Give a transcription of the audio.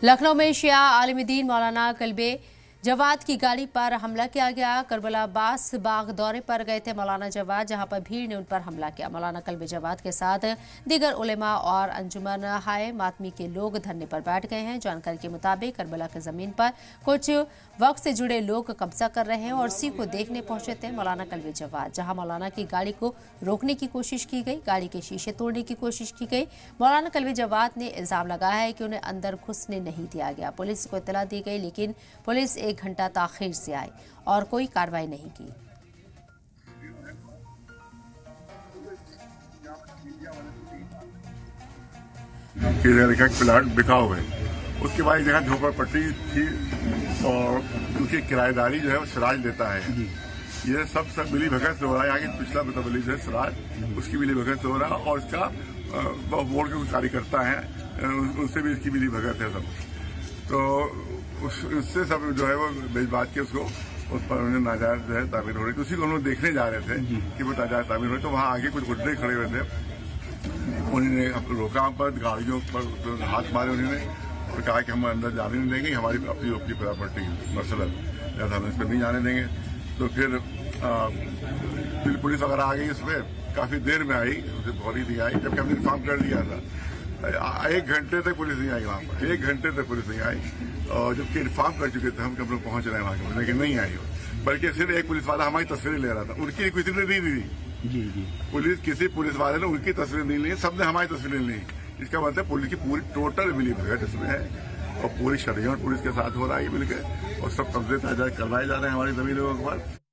लखनऊ में शिया आलिमुद्दीन मौलाना कल्बे जवाद की गाड़ी पर हमला किया गया। करबला अब्बास बाग दौरे पर गए थे मौलाना जवाद, जहां पर भीड़ ने उन पर हमला किया। मौलाना कल्बे जवाद के साथ दीगर उलेमा और अंजुमन हाय मातमी के लोग धरने पर बैठ गए हैं। जानकारी के मुताबिक करबला की जमीन पर कुछ वक्त से जुड़े लोग कब्जा कर रहे हैं और इसी को देखने पहुंचे थे मौलाना कल्बे जवाद, जहां मौलाना की गाड़ी को रोकने की कोशिश की गई, गाड़ी के शीशे तोड़ने की कोशिश की गई। मौलाना कल्बे जवाद ने इल्जाम लगाया है कि उन्हें अंदर घुसने नहीं दिया गया। पुलिस को इत्तला दी गई, लेकिन पुलिस 1 घंटा ताखीर से आई और कोई कार्रवाई नहीं की। प्लाट बिका हुए, उसके बाद एक जगह झोपड़पट्टी थी और उनकी किराएदारी जो है वो सिराज देता है। ये सब मिली भगत से हो रहा है। आगे पिछला मुतवली जो है सिराज, उसकी मिली भगत से हो रहा है और इसका बोर्ड के कुछ कार्यकर्ता हैं, उनसे भी इसकी मिली भगत है सब। तो उससे सब जो है वो बेच बात के उसको उस पर उन्हें नाजायज जो है तामीर हो रही थी। उसी को हम लोग देखने जा रहे थे कि वो नाजायज तामीर हो रही। तो वहाँ आगे कुछ गुड्डे खड़े हुए थे, उन्होंने रोका हम पर, गाड़ियों पर हाथ मारे उन्होंने और कहा कि हम अंदर जाने नहीं देंगे, हमारी अपनी प्रॉपर्टी मसलन या हम इस पर नहीं जाने देंगे। तो फिर पुलिस वगैरह आ गई, इसमें काफी देर में आई, उसे भौरी दी आई, जबकि हमने इन्फॉर्म कर दिया था। 1 घंटे तक पुलिस नहीं आई वहाँ पर, 1 घंटे तक पुलिस नहीं आई और जबकि इन्फॉर्म कर चुके थे हम कि हम लोग पहुंच रहे हैं वहाँ पर, लेकिन नहीं आई। बल्कि सिर्फ एक पुलिस वाला हमारी तस्वीरें ले रहा था, उनकी किसी ने नहीं ली। किसी पुलिस वाले ने उनकी तस्वीरें नहीं ली, सबने हमारी तस्वीरें ली। इसका मतलब पुलिस की पूरी टोटल मिली भगत इसमें है और पूरी शरीयत पुलिस के साथ हो रहा है मिलकर और सब कब्जे करवाए जा रहे हैं हमारी जमीनों के ऊपर।